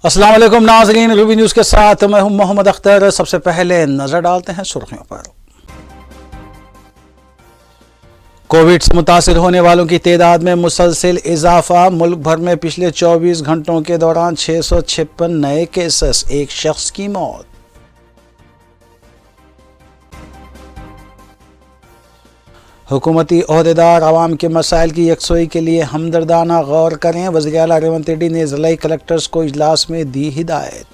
अस्सलाम वालेकुम नाज़रीन, रूबी न्यूज़ के साथ मैं हूं मोहम्मद अख्तर। सबसे पहले नजर डालते हैं सुर्खियों पर। कोविड से मुतासिर होने वालों की तादाद में मुसलसिल इजाफा। मुल्क भर में पिछले 24 घंटों के दौरान 656 नए केसेस, एक शख्स की मौत। हुकूमती ओहदेदार आवाम के मसाइल की यकसोई के लिए हमदर्दाना गौर करें। वज़ीर आला रेवंत रेड्डी ने ज़िला कलेक्टर्स को इजलास में दी हिदायत।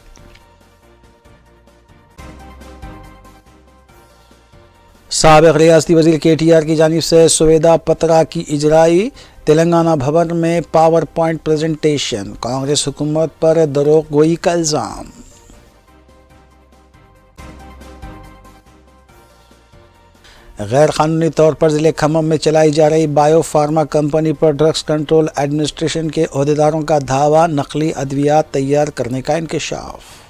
साबिक़ रियासती वज़ीर KTR की जानिब से सुवेदा पत्रा की इजराई। तेलंगाना भवन में पावर पॉइंट प्रेजेंटेशन। कांग्रेस हुकूमत पर दरोग गोई का इल्ज़ाम। गैर कानूनी तौर पर ज़िले खम्मम में चलाई जा रही बायो फार्मा कंपनी पर ड्रग्स कंट्रोल एडमिनिस्ट्रेशन के ओहदेदारों का दावा। नकली अद्वियात तैयार करने का इंकशाफ।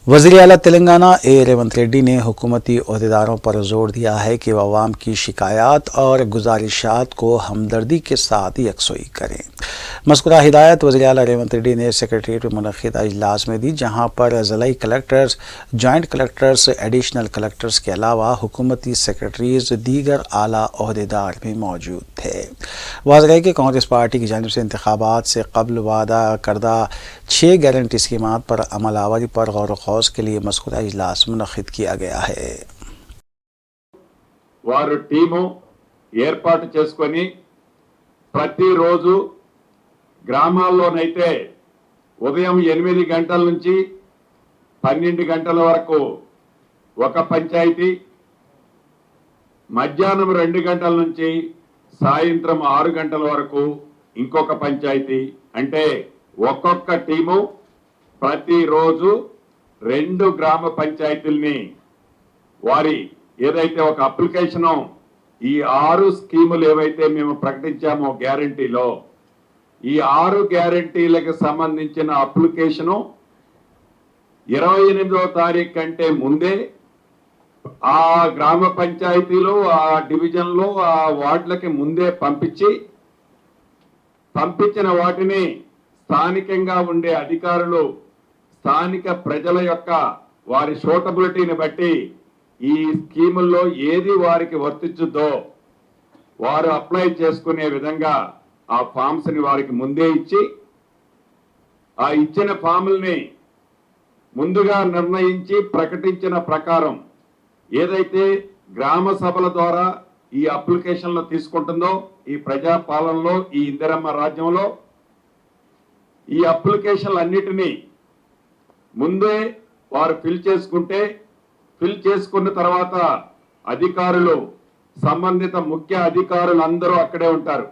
वज़ीर आला तेलंगाना रेवंत रेड्डी ने हुकूमती ओहदेदारों पर जोर दिया है कि वह आवाम की शिकायत और गुजारिशात को हमदर्दी के साथ यकसोई करें। मज़कूरा हिदायत वज़ीर आला रेवंत रेड्डी ने सेक्रेटरीट में मुनक़िद इजलास में दी, जहाँ पर ज़िला collectors, joint collectors, additional collectors के अलावा हुकूमती सेक्रेटरीज, दीगर आला ओहदेदार भी मौजूद थे। वाज़ेह है कि कांग्रेस पार्टी की जानिब से इंतखाबात से कबल वादा करदा 6 गारंटी स्कीमात पर अमल आवरी पर गौर व खौज के लिए मज़कूरा इजलास मुनक़िद किया गया है। వారు టీము ఏర్పాటు చేసుకొని ప్రతిరోజు గ్రామాల్లోనైతే ఉదయం 8 గంటల నుంచి 12 గంటల వరకు ఒక పంచాయతీ, మధ్యాహ్నం 2 గంటల నుంచి సాయంత్రం 6 గంటల వరకు ఇంకొక పంచాయతీ, అంటే ఒక్కొక్క టీము ప్రతిరోజు 2 గ్రామ పంచాయతీల్ని వారి ఏదైతే ఒక అప్లికేషన్ ఈ 6 స్కీములు ఏవైతే మేము ప్రకటించామో గ్యారంటీలో, ఈ 6 గ్యారంటీలకు సంబంధించిన అప్లికేషను 28వ తారీఖు కంటే ముందే ఆ గ్రామ పంచాయతీలో, ఆ డివిజన్లో, ఆ వార్డులకి ముందే పంపించిన వాటిని స్థానికంగా ఉండే అధికారులు స్థానిక ప్రజల యొక్క వారి సూటబిలిటీని బట్టి ఈ స్కీముల్లో ఏది వారికి వర్తించుద్దో వారు అప్లై చేసుకునే విధంగా ఆ ఫామ్స్ ని వారికి ముందే ఇచ్చి, ఆ ఇచ్చిన ఫాముల్ని ముందుగా నిర్ణయించి ప్రకటించిన ప్రకారం ఏదైతే గ్రామ సభల ద్వారా ఈ అప్లికేషన్లు తీసుకుంటుందో, ఈ ప్రజా పాలనలో, ఈ ఇందిరమ్మ రాజ్యంలో ఈ అప్లికేషన్లు అన్నిటినీ ముందే వారు ఫిల్ చేసుకున్న తర్వాత అధికారులు, సంబంధిత ముఖ్య అధికారులు అందరూ అక్కడే ఉంటారు.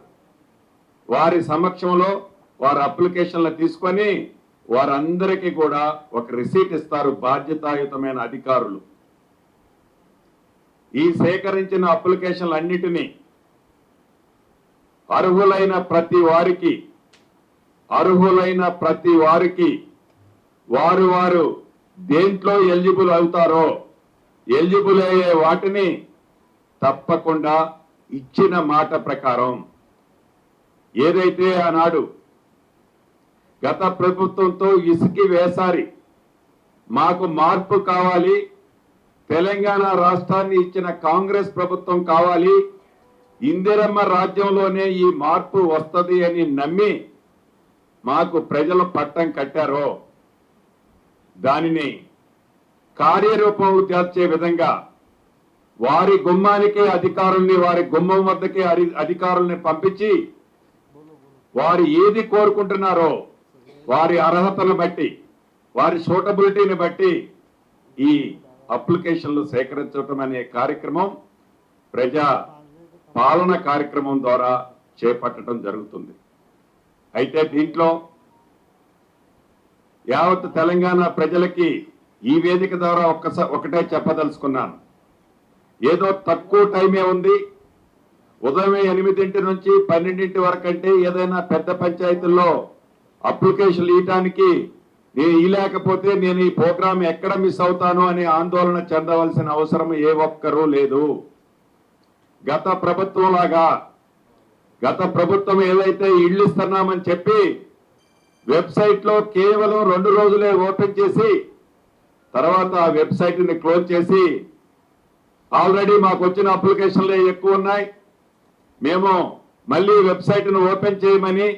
వారి సమక్షంలో వారి అప్లికేషన్లు తీసుకొని వారందరికీ కూడా ఒక రిసీట్ ఇస్తారు బాధ్యతాయుతమైన అధికారులు. ఈ సేకరించిన అప్లికేషన్లు అన్నిటినీ అర్హులైన ప్రతి వారికి వారు దేంట్లో ఎలిజిబుల్ అవుతారో ఎలిజిబుల్ అయ్యే వాటిని తప్పకుండా ఇచ్చిన మాట ప్రకారం ఏదైతే ఆనాడు గత ప్రభుత్వంతో ఇసుకి వేసారి మాకు మార్పు కావాలి, తెలంగాణ రాష్ట్రాన్ని ఇచ్చిన కాంగ్రెస్ ప్రభుత్వం కావాలి, ఇందిరమ్మ రాజ్యంలోనే ఈ మార్పు వస్తది అని నమ్మి మాకు ప్రజలు పట్టం కట్టారో దానిని కార్యరూపం తెచ్చే విధంగా వారి గుమ్మానికి అధికారుల్ని, వారి గుమ్మం వద్దకి అధికారుల్ని పంపించి వారు ఏది కోరుకుంటున్నారో వారి అర్హతను బట్టి, వారి సూటబిలిటీని బట్టి ఈ అప్లికేషన్లు సేకరించడం అనే కార్యక్రమం ప్రజా పాలన కార్యక్రమం ద్వారా చేపట్టడం జరుగుతుంది. అయితే దీంట్లో యావత్ తెలంగాణ ప్రజలకి ఈ వేదిక ద్వారా ఒకటే చెప్పదలుచుకున్నాను. ఏదో తక్కువ టైమే ఉంది, ఉదయం 8 నుంచి 12 వరకు అంటే ఏదైనా పెద్ద పంచాయతీల్లో అప్లికేషన్లు ఇవ్వడానికి నేను ఇలేకపోతే నేను ఈ ప్రోగ్రామ్ ఎక్కడ మిస్ అవుతాను అనే ఆందోళన చెందవలసిన అవసరం ఏ ఒక్కరూ లేదు. గత ప్రభుత్వంలాగా గత ప్రభుత్వం ఏదైతే ఇళ్ళు ఇస్తున్నామని చెప్పి వెబ్సైట్ లో కేవలం 2 రోజులే ఓపెన్ చేసి తర్వాత ఆ వెబ్సైట్ ని క్లోజ్ చేసి ఆల్రెడీ మాకు వచ్చిన అప్లికేషన్లే ఎక్కువ ఉన్నాయి, మేము మళ్ళీ వెబ్సైట్ ను ఓపెన్ చేయమని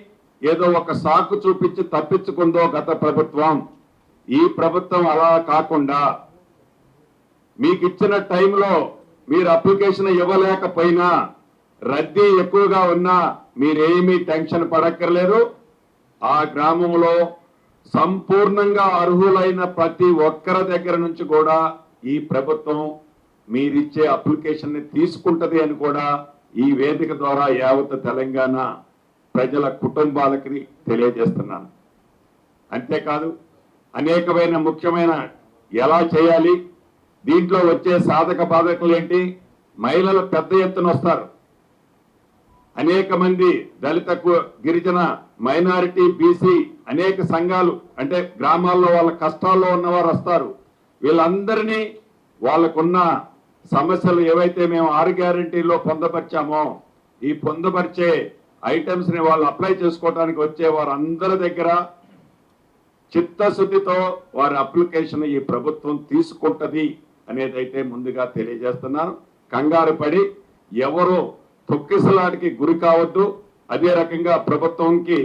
ఏదో ఒక సాకు చూపించి తప్పించుకుందో గత ప్రభుత్వం. ఈ ప్రభుత్వం అలా కాకుండా మీకు ఇచ్చిన టైంలో మీరు అప్లికేషన్ ఇవ్వలేకపోయినా రద్దీ ఎక్కువగా ఉన్నా మీరేమీ టెన్షన్ పడక్కర్లేదు. ఆ గ్రామంలో సంపూర్ణంగా అర్హులైన ప్రతి ఒక్కరి దగ్గర నుంచి కూడా ఈ ప్రభుత్వం మీరిచ్చే అప్లికేషన్ ని తీసుకుంటది అని కూడా ఈ వేదిక ద్వారా యావత్ తెలంగాణ ప్రజల కుటుంబాలకి తెలియజేస్తున్నాను. అంతేకాదు అనేకమైన ముఖ్యమైన ఎలా చేయాలి, దీంట్లో వచ్చే సాధక బాధకులు ఏంటి, మహిళలు పెద్ద ఎత్తున వస్తారు, అనేక మంది దళిత గిరిజన మైనారిటీ బీసీ అనేక సంఘాలు అంటే గ్రామాల్లో వాళ్ళ కష్టాల్లో ఉన్నవారు వస్తారు. వీళ్ళందరినీ వాళ్ళకున్న సమస్యలు ఏవైతే మేము 6 గ్యారెంటీలో పొందపరిచామో ఈ పొందపరిచే ఐటమ్స్ ని వాళ్ళు అప్లై చేసుకోవడానికి వచ్చే వారందరి దగ్గర చిత్తశుద్ధితో వారి అప్లికేషన్ ఈ ప్రభుత్వం తీసుకుంటది అనేదైతే ముందుగా తెలియజేస్తున్నాను. కంగారు పడి ఎవరు తొక్కిసలాటికి గురి కావద్దు. అదే రకంగా ప్రభుత్వంకి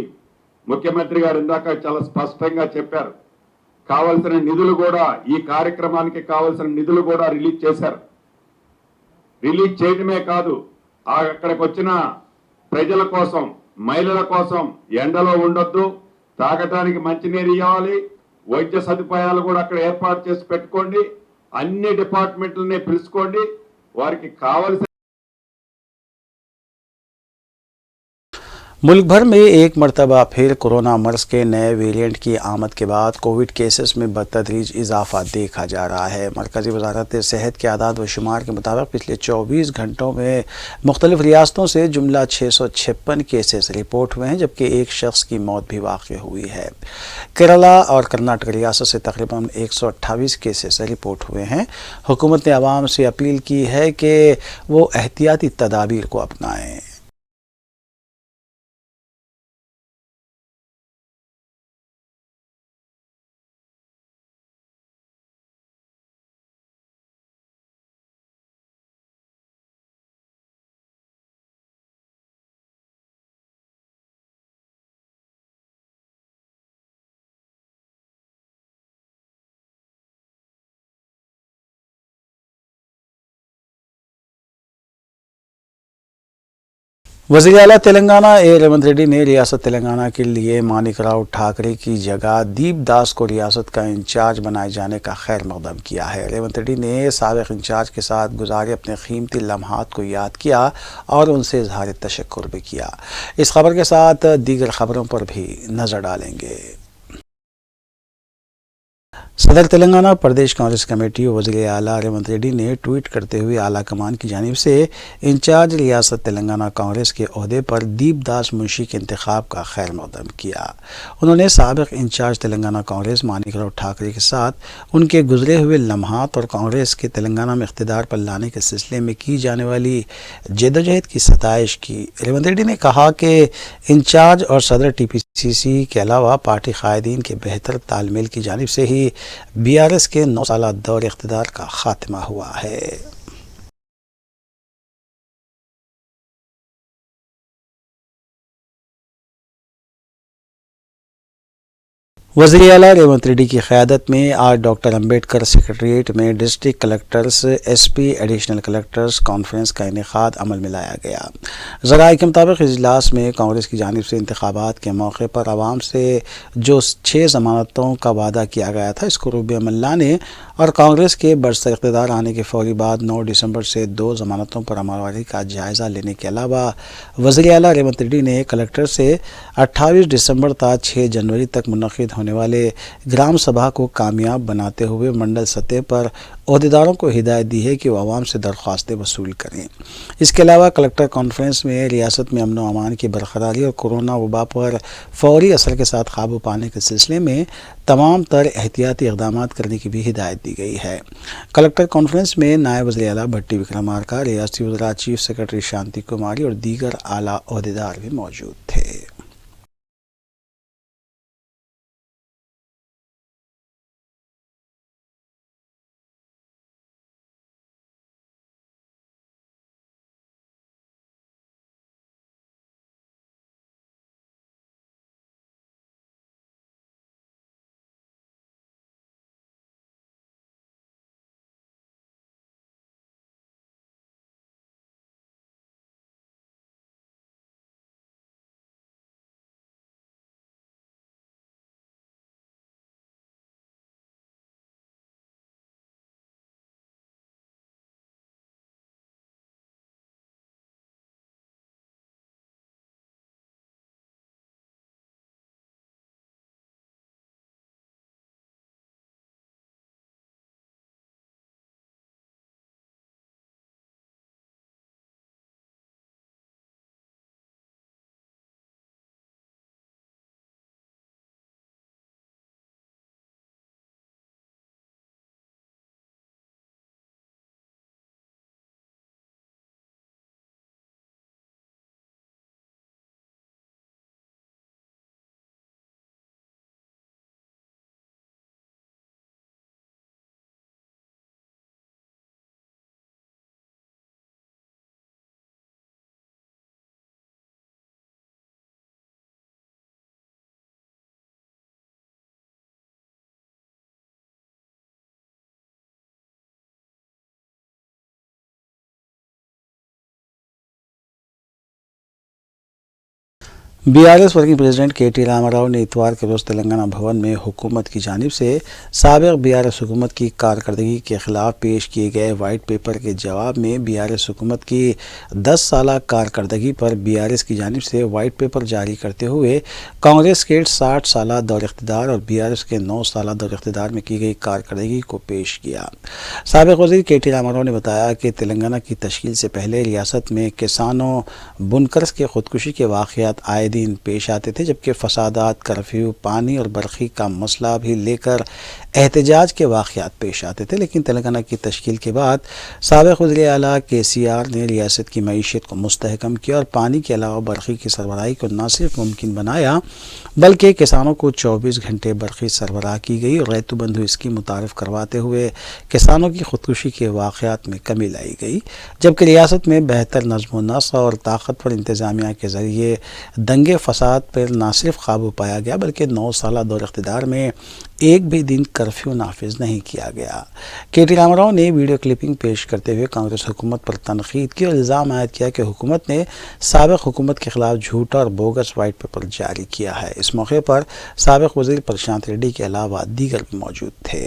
ముఖ్యమంత్రి గారు ఇందాక చాలా స్పష్టంగా చెప్పారు, కావలసిన నిధులు కూడా ఈ కార్యక్రమానికి కావలసిన నిధులు కూడా రిలీజ్ చేశారు. రిలీజ్ చేయడమే కాదు, అక్కడికి వచ్చిన ప్రజల కోసం మహిళల కోసం ఎండలో ఉండొద్దు, తాగడానికి మంచినీరు ఇవ్వాలి, వైద్య సదుపాయాలు కూడా అక్కడ ఏర్పాటు చేసి పెట్టుకోండి, అన్ని డిపార్ట్మెంట్లని పిలుచుకోండి, వారికి కావలసిన मुल्क भर में एक मरतबा फिर कोरोना मर्ज के नए वेरिएंट की आमद के बाद कोविड केसेस में बतदरीज इजाफा देखा जा रहा है। मरकज़ी वजारत सेहत के आदाद व शुमार के मुताबिक पिछले 24 घंटों में मुख्तलिफ रियासतों से जुमला 656 केसेस रिपोर्ट हुए हैं, जबकि एक शख्स की मौत भी वाक़ हुई है। केरला और कर्नाटक रियासत से तकरीबन 128 केसेस रिपोर्ट हुए हैं। हुकूमत ने आवाम से अपील की है कि वो एहतियाती तदाबीर को अपनाएँ। वज़ीर आला तेलंगाना ए रेवंत रेड्डी ने रियासत तेलंगाना के लिए मानिकराव ठाकरे की जगह दीप दास को रियासत का इंचार्ज बनाए जाने का खैर मकदम किया है। रेवंत रेड्डी ने साबिक़ इंचार्ज के साथ गुजारे अपने कीमती लम्हात को याद किया और उनसे इज़हार तशक्कुर भी किया। इस खबर के साथ दीगर खबरों पर भी नज़र डालेंगे। सदर तेलंगाना प्रदेश कांग्रेस कमेटी और वज़ीर आला रेवंत रेड्डी ने ट्वीट करते हुए आला कमान की जानिब से इंचार्ज रियासत तेलंगाना कांग्रेस के ओहदे पर दीप दास मुंशी के इंतखाब का खैर मकदम किया। उन्होंने साबिक़ इंचार्ज तेलंगाना कांग्रेस मानिकराव ठाकरे के साथ उनके गुजरे हुए लम्हात और कांग्रेस के तेलंगाना में इख्तिदार पर लाने के सिलसिले में की जाने वाली जद्दोजहद की सताइश की। रेवंत रेड्डी ने कहा कि इंचार्ज और सदर TPCC के अलावा पार्टी कायदीन के बेहतर तालमेल की जानिब से ही BRS के 9 साला दौर इख्तिदार का खात्मा हुआ है। वज़ीर आला रेवंत रेड्डी की क़यादत में आज डॉक्टर अम्बेडकर सेक्रेटरीट में district collectors SP additional collectors conference का इनेकाद अमल में लाया गया। ज़राए के मुताबिक इजलास में कांग्रेस की जानिब से इंतखाबात के मौके पर आवाम से जो 6 ज़मानतों का वादा किया गया था इसको रूब अमल लाने और कांग्रेस के बरसर इक़्तिदार आने के फौरी बाद 9 दिसंबर से 2 ज़मानतों पर अमलवारी का जायज़ा लेने के अलावा वज़ीर आला रेवंत रेड्डी ने कलेक्टर से 28 दिसंबर तक 6 जनवरी तक मुनक़िद होने वाले ग्राम सभा को कामयाब बनाते हुए मंडल सतह पर अहदेदारों को हिदायत दी है कि वो आवाम से दरख्वास्तें वसूल करें। इसके अलावा कलेक्टर कॉन्फ्रेंस में रियासत में अमन व अमान की बरकरारी और कोरोना वबा पर फौरी असर के साथ काबू पाने के सिलसिले में तमाम तर एहतियाती इक़दाम करने की भी हिदायत दी गई है। कलेक्टर कॉन्फ्रेंस में नायब वज़ीर आला भट्टी विक्रमार्का, रियासती वज़रा, चीफ सेक्रेटरी शांति कुमारी और दीगर आला अहदेदार भी मौजूद थे। BRS working president KT. रामाराव ने इतवार के रोज़ तेलंगाना भवन में हुकूमत की जानिब से साबिक़ बीआरएस हुकूमत की कारकर्दगी के ख़िलाफ़ पेश किए गए वाइट पेपर के जवाब में बीआरएस हुकूमत की 10 साला कारकर्दगी पर बीआरएस की जानिब से वाइट पेपर जारी करते हुए कांग्रेस के 60 साला दौर इख्तिदार और बीआरएस के 9 साला दौर इख्तिदार में की गई कारकर्दगी को पेश किया। साबिक़ वज़ीर के.टी. रामाराव ने बताया कि तेलंगाना की तश्कील से पहले रियासत में किसानों बुनकर्स के खुदकुशी के वाक़यात आए दिन पेश आते थे, जबकि फसादात, कर्फ्यू, पानी और बरखी का मसला भी लेकर एहतजाज के वाक़यात पेश आते थे। लेकिन तेलंगाना की तश्कील के बाद साबिक़ वज़ीर आला के.सी.आर. ने रियासत की मईशत को मुस्तहकम किया और पानी के अलावा बरखी की सरबराही को न सिर्फ मुमकिन बनाया बल्कि किसानों को 24 घंटे बरखी सरबराह की गई और रैतु बंधु स्कीम मुतारिफ करवाते हुए किसानों की खुदकुशी के वाक़यात में कमी लाई गई, जबकि रियासत में बेहतर नज़्म व नस्क़ और ताकतवर इंतज़ामिया के ज़रिए दंगे फसाद पर न सिर्फ काबू पाया गया बल्कि 9 साला दौर इख्तिदार में एक भी दिन कर्फ्यू नाफिज नहीं किया गया। के.टी. रामाराव ने वीडियो क्लिपिंग पेश करते हुए कांग्रेस हुकूमत पर तनकीद की और इल्ज़ाम आयद किया कि हुकूमत ने साबिक़ हुकूमत के ख़िलाफ़ झूठा और बोगस वाइट पेपर जारी किया है। इस मौके पर साबिक़ वज़ीर प्रशांत रेड्डी के अलावा दीगर भी मौजूद थे।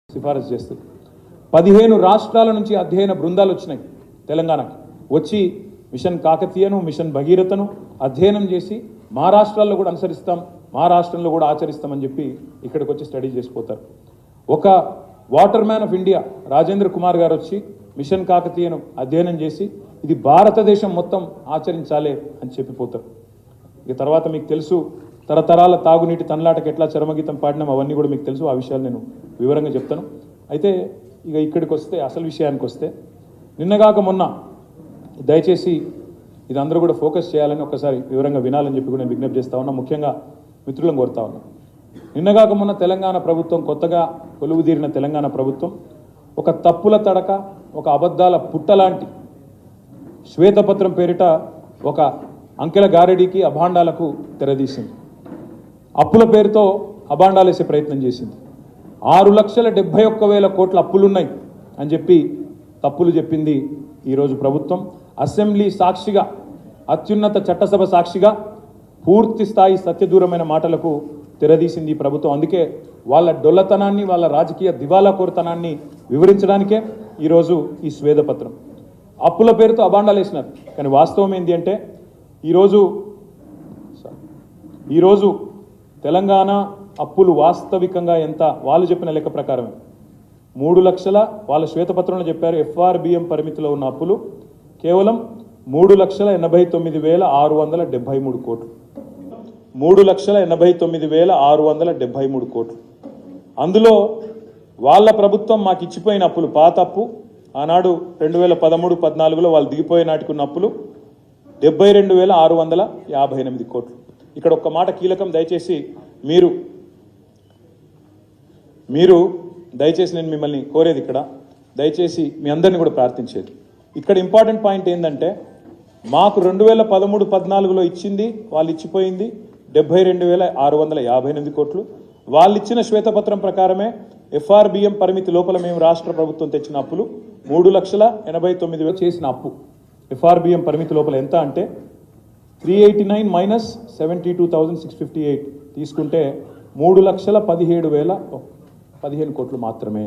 సిఫారసు చేస్తుంది 15 రాష్ట్రాల నుంచి అధ్యయన బృందాలు వచ్చినాయి తెలంగాణకి వచ్చి మిషన్ కాకతీయను మిషన్ భగీరథను అధ్యయనం చేసి మా రాష్ట్రాల్లో కూడా అనుసరిస్తాం మా రాష్ట్రంలో కూడా ఆచరిస్తామని చెప్పి ఇక్కడికి వచ్చి స్టడీ చేసిపోతారు ఒక water man of India Rajendra Kumar గారు వచ్చి మిషన్ కాకతీయను అధ్యయనం చేసి ఇది భారతదేశం మొత్తం ఆచరించాలి అని చెప్పిపోతారు ఇక తర్వాత మీకు తెలుసు తరతరాల తాగునీటి తనలాటకి ఎట్లా చరమగీతం పాడినాం అవన్నీ కూడా మీకు తెలుసు ఆ విషయాలు నేను వివరంగా చెప్తాను అయితే ఇక ఇక్కడికి వస్తే అసలు విషయానికి వస్తే నిన్నగాక మొన్న దయచేసి ఇది అందరూ కూడా ఫోకస్ చేయాలని ఒకసారి వివరంగా వినాలని చెప్పి కూడా నేను విజ్ఞప్తి చేస్తా ఉన్నా ముఖ్యంగా మిత్రులను కోరుతా ఉన్నా నిన్నగాక మొన్న తెలంగాణ ప్రభుత్వం కొత్తగా కొలువుదీరిన తెలంగాణ ప్రభుత్వం ఒక తప్పుల తడక ఒక అబద్ధాల పుట్టలాంటి శ్వేతపత్రం పేరిట ఒక అంకెల గారెడీకి అభాండాలకు తెరదీసింది అప్పుల పేరుతో అభాండాలేసే ప్రయత్నం చేసింది 6,71,000 కోట్ల అప్పులున్నాయి అని చెప్పి తప్పులు చెప్పింది ఈరోజు ప్రభుత్వం అసెంబ్లీ సాక్షిగా అత్యున్నత చట్టసభ సాక్షిగా పూర్తి స్థాయి సత్యదూరమైన మాటలకు తెరదీసింది ఈ ప్రభుత్వం అందుకే వాళ్ళ డొల్లతనాన్ని వాళ్ళ రాజకీయ దివాలాకోరుతనాన్ని వివరించడానికే ఈరోజు ఈ స్వేదపత్రం అప్పుల పేరుతో అభాండాలు వేసినారు కానీ వాస్తవం ఏంటి అంటే ఈరోజు తెలంగాణ అప్పులు వాస్తవికంగా ఎంత, వాళ్ళు చెప్పిన లెక్క ప్రకారమే 3 లక్షల, వాళ్ళ శ్వేతపత్రంలో చెప్పారు FRBM పరిమితిలో ఉన్న అప్పులు కేవలం 3,89,673 కోట్లు. 3,89,673 కోట్లు. అందులో వాళ్ళ ప్రభుత్వం మాకు ఇచ్చిపోయిన అప్పులు, పాత అప్పు ఆనాడు 2013-14లో వాళ్ళు దిగిపోయే నాటికి ఉన్న అప్పులు 72,658 కోట్లు. ఇక్కడ ఒక్క మాట కీలకం, దయచేసి మీరు దయచేసి నేను మిమ్మల్ని కోరేది, ఇక్కడ దయచేసి మీ అందరిని కూడా ప్రార్థించేది, ఇక్కడ ఇంపార్టెంట్ పాయింట్ ఏంటంటే మాకు 2013-14లో ఇచ్చింది, వాళ్ళు ఇచ్చిపోయింది 72,658 కోట్లు. వాళ్ళు ఇచ్చిన శ్వేతపత్రం ప్రకారమే FRBM పరిమితి లోపల మేము రాష్ట్ర ప్రభుత్వం తెచ్చిన అప్పులు 3,89,000 చేసిన అప్పు FRBM పరిమితి లోపల ఎంత అంటే 389 మైనస్ 72,658 తీసుకుంటే 3,17,015 కోట్లు మాత్రమే.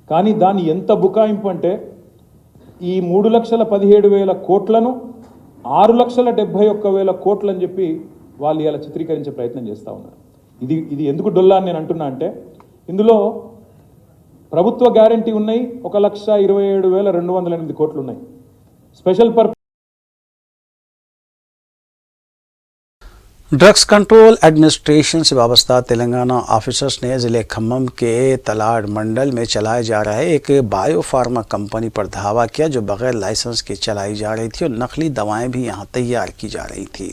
కానీ దాన్ని ఎంత బుకాయింపు అంటే ఈ 3,17,000 కోట్లను 6,71,000 కోట్లు అని చెప్పి వాళ్ళు ఇలా చిత్రీకరించే ప్రయత్నం చేస్తూ ఉన్నారు. ఇది ఎందుకు డొల్లా అని నేను అంటున్నా అంటే ఇందులో ప్రభుత్వ గ్యారంటీ ఉన్నాయి 1,27,208 కోట్లు ఉన్నాయి. Special purpose drugs control administration से वाबस्ता तेलंगाना ऑफिसर्स ने ज़िले खम्मम के तलाड़ मंडल में चलाए जा रहे एक बायो फार्मा कंपनी पर धावा किया जो बगैर लाइसेंस के चलाई जा रही थी और नकली दवाएं भी यहां तैयार की जा रही थी।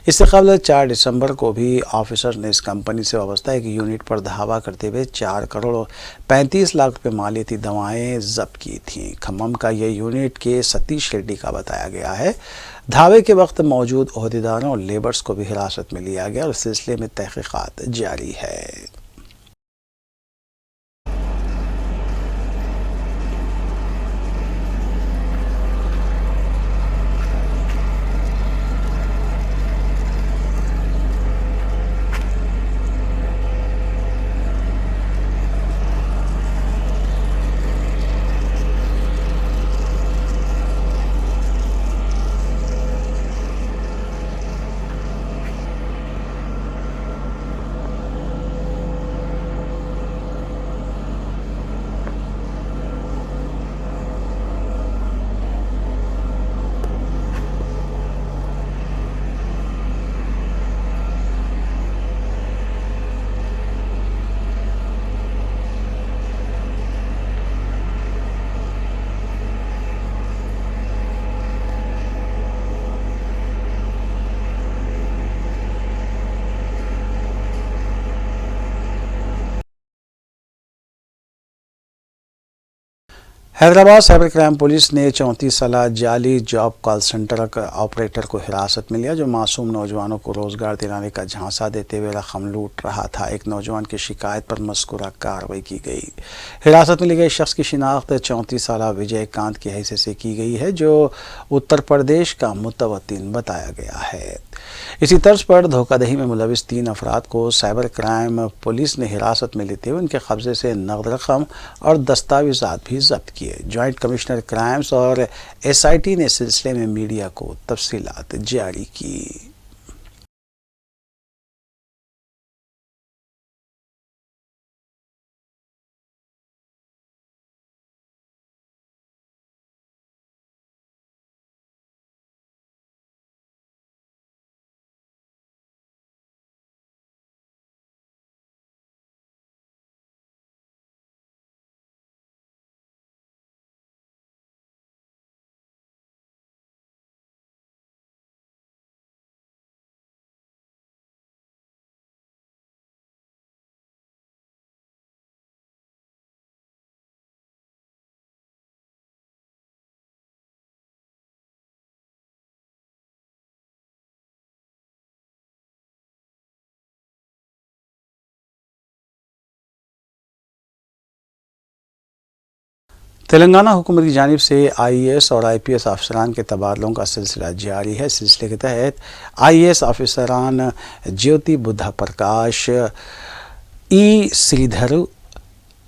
इससे कबल 4 दिसंबर को भी ऑफिसर्स ने इस कंपनी से वाबस्ता एक यूनिट पर धावा करते हुए 4 करोड़ 35 लाख रुपये मालियती दवाएं जब्त की थीं। खम्मम का यह यूनिट के सतीश रेड्डी का बताया गया है। धावे के वक्त मौजूद ओहदेदारों और लेबर्स को भी हिरासत में लिया गया और इस सिलसिले में तहकीकात जारी है। हैदराबाद साइबर क्राइम पुलिस ने 34 साल जाली जॉब कॉल सेंटर ऑपरेटर को हिरासत में लिया जो मासूम नौजवानों को रोजगार दिलाने का झांसा देते हुए रकम लूट रहा था। एक नौजवान की शिकायत पर मज़कूरा कार्रवाई की गई। हिरासत में लिए गए शख्स की शिनाख्त 34 साल विजय कांत की हैसियत से की गई है जो उत्तर प्रदेश का मुतवत्तिन बताया गया है। इसी तर्ज पर धोखाधड़ी में मुलविस 3 अफराद को साइबर क्राइम पुलिस ने हिरासत में लेते हुए उनके कब्जे से नकद रकम और दस्तावेजात भी जब्त किए। जॉइंट कमिश्नर क्राइम्स और SIT ने इस सिलसिले में मीडिया को तफसीलात जारी की। तेलंगाना हुकूमत की जानिब से IAS और IPS अफसरान के तबादलों का सिलसिला जारी है। सिलसिले के तहत IAS अफसरान ज्योति बुद्धा प्रकाश, E Shridhar,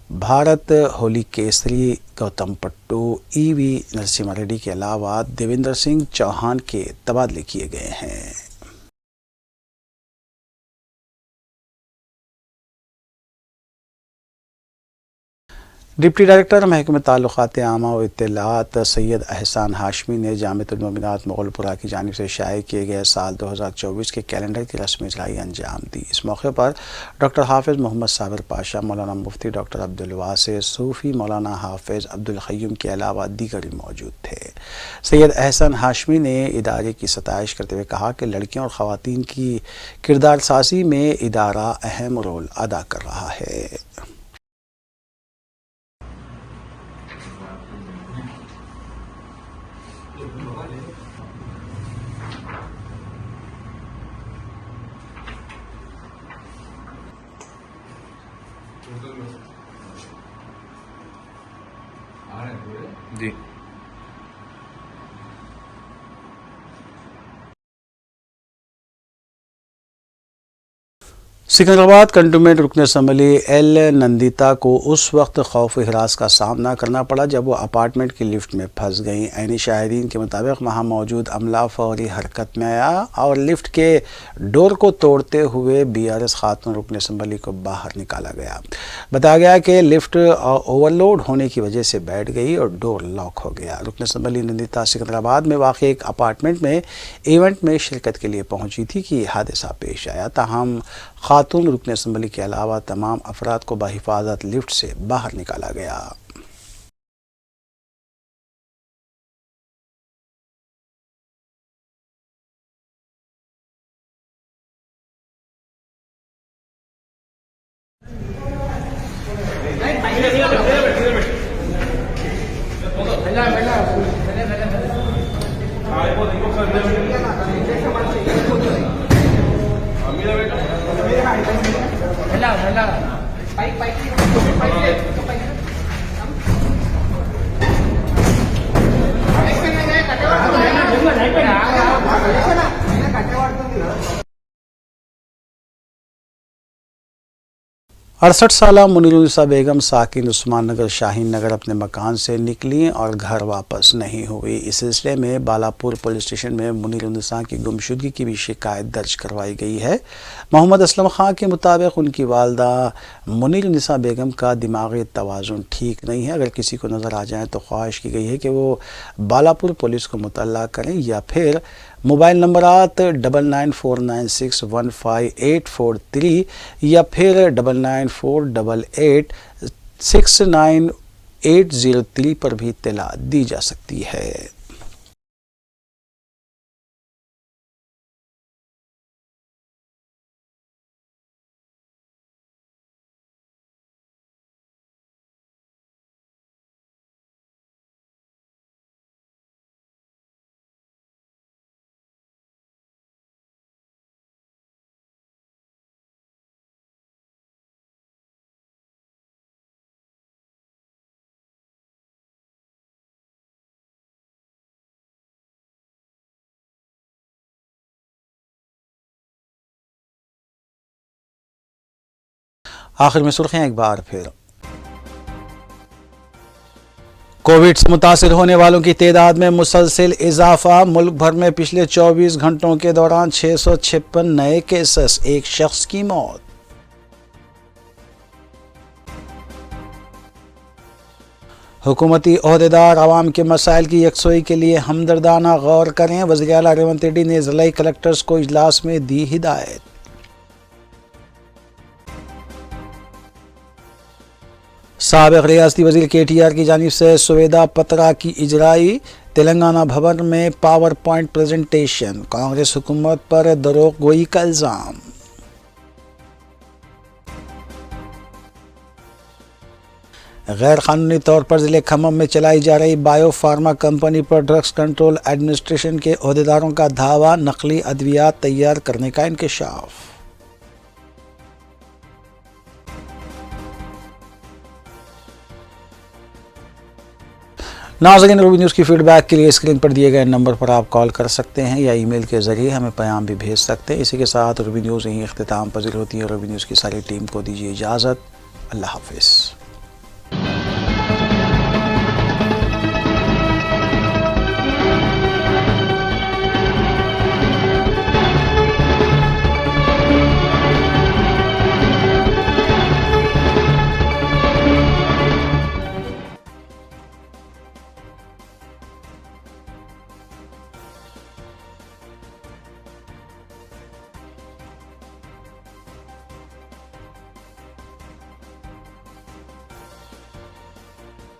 بھارت ہولی کیسری گوتم پٹو EV نرسمہا ریڈی کے علاوہ دیویندر سنگھ چوہان کے تبادلے کیے گئے ہیں۔ ڈپٹی ڈائریکٹر محکمہ تعلقات عامہ و اطلاعات سید احسان ہاشمی نے جامعۃ المومنات مغل پورہ کی جانب سے شائع کیے گئے سال 2024 کے کیلنڈر کی رسمی اجرائی انجام دی۔ اس موقع پر ڈاکٹر حافظ محمد صابر پاشا، مولانا مفتی ڈاکٹر عبدالواسع صوفی، مولانا حافظ عبدالقیوم کے علاوہ دیگر بھی موجود تھے۔ سید احسان ہاشمی نے ادارے کی ستائش کرتے ہوئے کہا کہ لڑکیوں اور خواتین کی کردار سازی میں ادارہ اہم رول ادا کر رہا ہے۔ جی سکندرآباد کنٹونمنٹ رکن اسمبلی ایل نندیتا کو اس وقت خوف و ہراس کا سامنا کرنا پڑا جب وہ اپارٹمنٹ کی لفٹ میں پھنس گئیں۔ عینی شاہدین کے مطابق وہاں موجود عملہ فوری حرکت میں آیا اور لفٹ کے ڈور کو توڑتے ہوئے BRS خاتون رکن اسمبلی کو باہر نکالا گیا۔ بتایا گیا کہ لفٹ اوور لوڈ ہونے کی وجہ سے بیٹھ گئی اور ڈور لاک ہو گیا۔ رکن اسمبلی نندیتا سکندرآباد میں واقع ایک اپارٹمنٹ میں ایونٹ میں شرکت کے لیے پہنچی تھی کہ یہ حادثہ پیش آیا، تاہم خاتون رکن اسمبلی کے علاوہ تمام افراد کو بحفاظت لفٹ سے باہر نکالا گیا۔ اڑسٹھ سالہ منیر النساء بیگم ساکن عثمان نگر شاہین نگر اپنے مکان سے نکلیں اور گھر واپس نہیں ہوئی۔ اس سلسلے میں بالاپور پولیس اسٹیشن میں منیر النساء کی گمشدگی کی بھی شکایت درج کروائی گئی ہے۔ محمد اسلم خان کے مطابق ان کی والدہ منیر النساء بیگم کا دماغی توازن ٹھیک نہیں ہے۔ اگر کسی کو نظر آ جائیں تو خواہش کی گئی ہے کہ وہ بالاپور پولیس کو مطلع کریں یا پھر موبائل نمبرات 9949615843 یا پھر 9948869803 پر بھی اطلاع دی جا سکتی ہے۔ آخر میں سرخیاں ایک بار پھر۔ کووڈ سے متاثر ہونے والوں کی تعداد میں مسلسل اضافہ۔ ملک بھر میں پچھلے 24 گھنٹوں کے دوران 656 نئے کیسز، ایک شخص کی موت۔ حکومتی عہدیدار عوام کے مسائل کی یکسوئی کے لیے ہمدردانہ غور کریں، وزیر اعلیٰ ریونت ریڈی نے ضلعی کلکٹرز کو اجلاس میں دی ہدایت۔ سابق ریاستی وزیر KTR کی جانب سے سویدا پترا کی اجرائی، تلنگانہ بھون میں پاور پوائنٹ پریزنٹیشن، کانگریس حکومت پر دروغ گوئی کا الزام۔ غیر قانونی طور پر ضلع کھمم میں چلائی جا رہی بائیو فارما کمپنی پر ڈرگس کنٹرول ایڈمنسٹریشن کے عہدیداروں کا دعویٰ، نقلی ادویات تیار کرنے کا انکشاف۔ ناظرین، روبی نیوز کی فیڈ بیک کے لیے اسکرین پر دیے گئے نمبر پر آپ کال کر سکتے ہیں یا ای میل کے ذریعے ہمیں پیام بھی بھیج سکتے ہیں۔ اسی کے ساتھ روبی نیوز یہیں اختتام پذیر ہوتی ہے۔ روبی نیوز کی ساری ٹیم کو دیجیے اجازت۔ اللہ حافظ۔